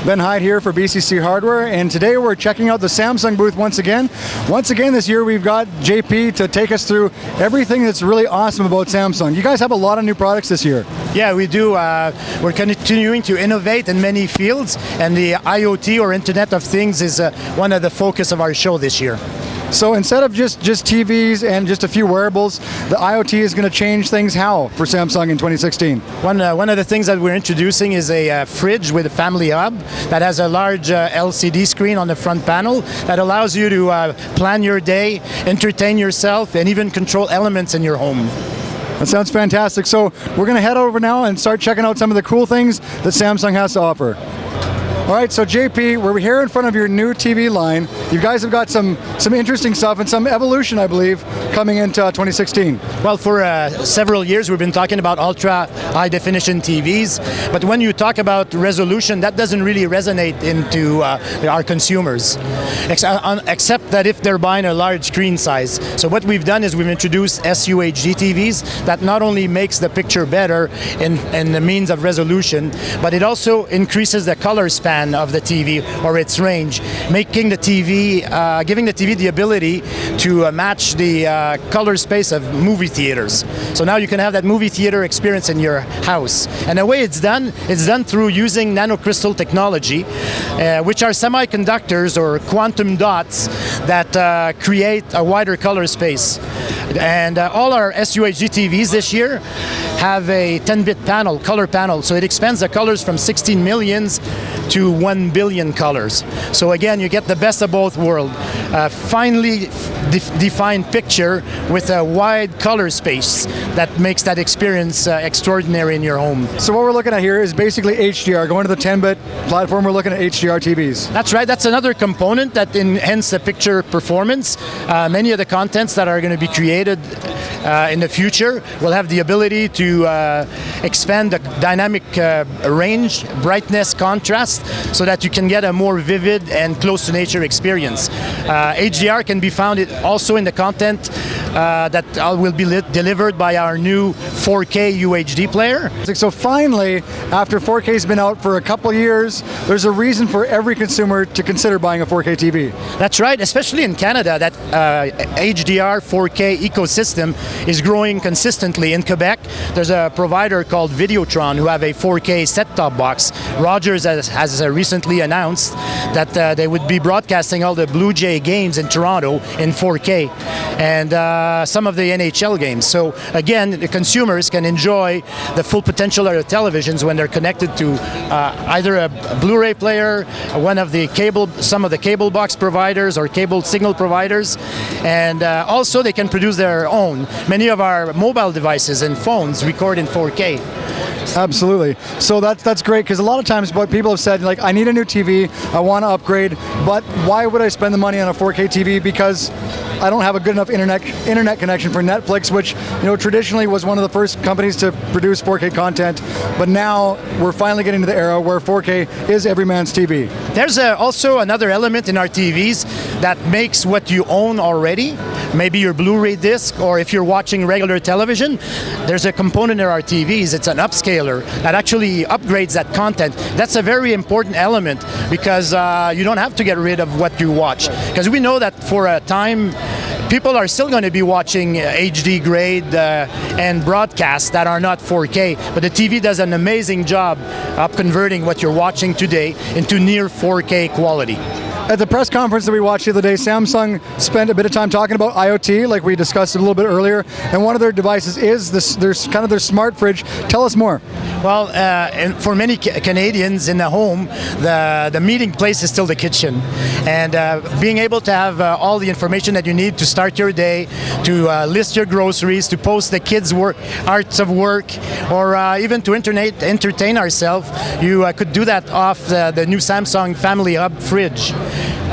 Ben Hyde here for BCC Hardware, and today we're checking out the Samsung booth once again. Once again this year we've got JP to take us through everything that's really awesome about Samsung. You guys have a lot of new products this year. Yeah, we do. We're continuing to innovate in many fields, and the IoT or Internet of Things is one of the focus of our show this year. So instead of just TVs and just a few wearables, the IoT is going to change things how for Samsung in 2016? One of the things that we're introducing is a fridge with a family hub that has a large LCD screen on the front panel that allows you to plan your day, entertain yourself, and even control elements in your home. That sounds fantastic. So we're going to head over now and start checking out some of the cool things that Samsung has to offer. All right, so JP, we're here in front of your new TV line. You guys have got some interesting stuff and some evolution, I believe, coming into 2016. Well, for several years we've been talking about ultra high definition TVs, but when you talk about resolution, that doesn't really resonate into our consumers, except that if they're buying a large screen size. So what we've done is we've introduced SUHD TVs that not only makes the picture better in the means of resolution, but it also increases the color span of the TV or its range, making the TV, giving the TV the ability to match the color space of movie theaters. So now you can have that movie theater experience in your house. And the way it's done through using nanocrystal technology, which are semiconductors or quantum dots that create a wider color space. And all our SUHD TVs this year have a 10-bit panel, color panel, so it expands the colors from 16 millions to 1 billion colors. So again, you get the best of both worlds. Finely defined picture with a wide color space that makes that experience extraordinary in your home. So what we're looking at here is basically HDR. Going to the 10-bit platform, we're looking at HDR TVs. That's right. That's another component that enhances the picture performance. Many of the contents that are going to be created in the future will have the ability to expand the dynamic range, brightness, contrast, so that you can get a more vivid and close to nature experience. HDR can be found also in the content that will be delivered by our new 4K UHD player. So finally, after 4K has been out for a couple years, there's a reason for every consumer to consider buying a 4K TV. That's right, especially in Canada, that HDR 4K ecosystem is growing consistently. In Quebec, there's a provider called Videotron who have a 4K set-top box. Rogers has recently announced that they would be broadcasting all the Blue Jay games in Toronto in 4K and some of the NHL games. So again, the consumers can enjoy the full potential of their televisions when they're connected to either a Blu-ray player, some of the cable box providers or cable signal providers, and also they can produce their own. Many of our mobile devices and phones record in 4K. Absolutely. So that's great, because a lot of times what people have said, like, I need a new TV, I want to upgrade, but why would I spend the money on a 4K TV? Because I don't have a good enough internet connection for Netflix, which traditionally was one of the first companies to produce 4K content, but now we're finally getting to the era where 4K is every man's TV. There's also another element in our TVs that makes what you own already, maybe your Blu-ray disc, or if you're watching regular television, there's a component in our TVs, it's an upscaler that actually upgrades that content. That's a very important element, because you don't have to get rid of what you watch, because we know that for a time people are still going to be watching HD grade and broadcasts that are not 4K, but the TV does an amazing job of converting what you're watching today into near 4K quality. At the press conference that we watched the other day, Samsung spent a bit of time talking about IoT, like we discussed a little bit earlier, and one of their devices is their smart fridge. Tell us more. Well, and for many Canadians in the home, the meeting place is still the kitchen, and being able to have all the information that you need to start your day, to list your groceries, to post the kids' arts of work, or even to entertain ourselves, you could do that off the new Samsung Family Hub fridge.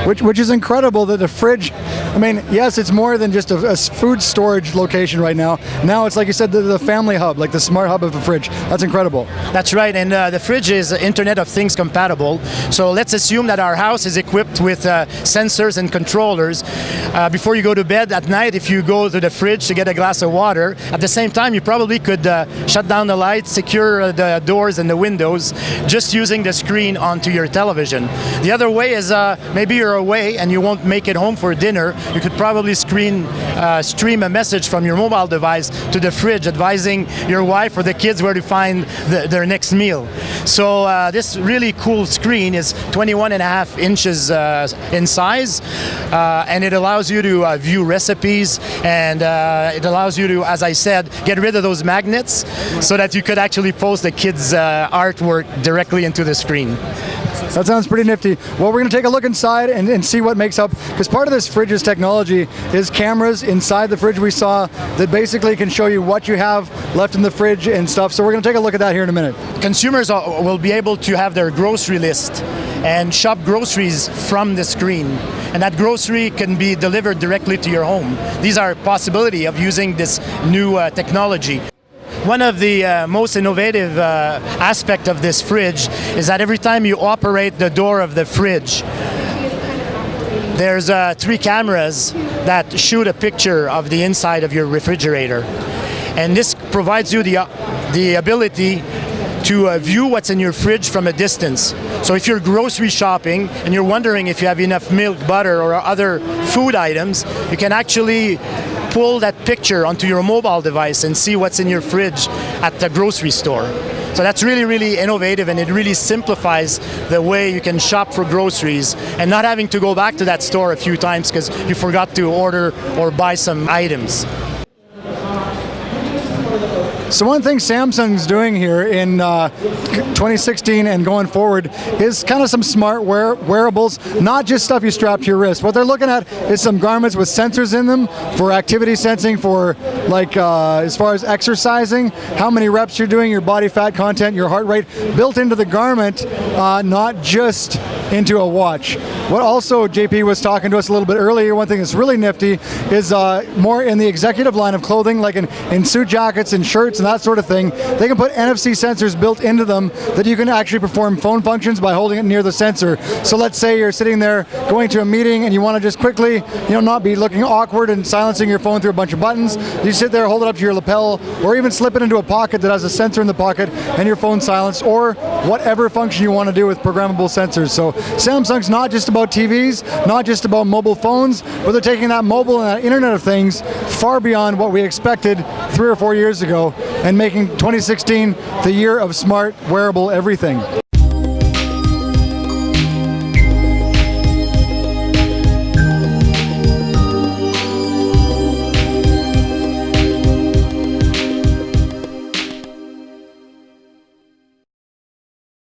Which is incredible that the fridge, I mean, yes, it's more than just a food storage location right now. Now it's like you said, the family hub, like the smart hub of the fridge. That's incredible. That's right, and the fridge is Internet of Things compatible. So let's assume that our house is equipped with sensors and controllers. Before you go to bed at night, if you go to the fridge to get a glass of water, at the same time you probably could shut down the lights, secure the doors and the windows, just using the screen onto your television. The other way is maybe you're away and you won't make it home for dinner. You could probably stream a message from your mobile device to the fridge advising your wife or the kids where to find their next meal. So this really cool screen is 21.5 inches in size, and it allows you to view recipes, and it allows you to, as I said, get rid of those magnets so that you could actually post the kids' artwork directly into the screen. That sounds pretty nifty. Well, we're going to take a look inside and see what makes up, because part of this fridge's technology is cameras inside the fridge we saw that basically can show you what you have left in the fridge and stuff. So we're going to take a look at that here in a minute. Consumers will be able to have their grocery list and shop groceries from the screen. And that grocery can be delivered directly to your home. These are a possibility of using this new technology. One of the most innovative aspect of this fridge is that every time you operate the door of the fridge, there's 3 cameras that shoot a picture of the inside of your refrigerator. And this provides you the ability to view what's in your fridge from a distance. So if you're grocery shopping and you're wondering if you have enough milk, butter, or other food items, you can actually pull that picture onto your mobile device and see what's in your fridge at the grocery store. So that's really, really innovative, and it really simplifies the way you can shop for groceries and not having to go back to that store a few times because you forgot to order or buy some items. So one thing Samsung's doing here in 2016 and going forward is kind of some smart wearables, not just stuff you strap to your wrist. What they're looking at is some garments with sensors in them for activity sensing, for like as far as exercising, how many reps you're doing, your body fat content, your heart rate, built into the garment, not just into a watch. What also JP was talking to us a little bit earlier, one thing that's really nifty is more in the executive line of clothing, like in suit jackets and shirts and that sort of thing. They can put NFC sensors built into them that you can actually perform phone functions by holding it near the sensor. So let's say you're sitting there going to a meeting and you want to just quickly, not be looking awkward and silencing your phone through a bunch of buttons. You sit there, hold it up to your lapel, or even slip it into a pocket that has a sensor in the pocket and your phone silenced, or whatever function you want to do with programmable sensors. So Samsung's not just about TVs, not just about mobile phones, but they're taking that mobile and that Internet of Things far beyond what we expected 3 or 4 years ago and making 2016 the year of smart wearable everything.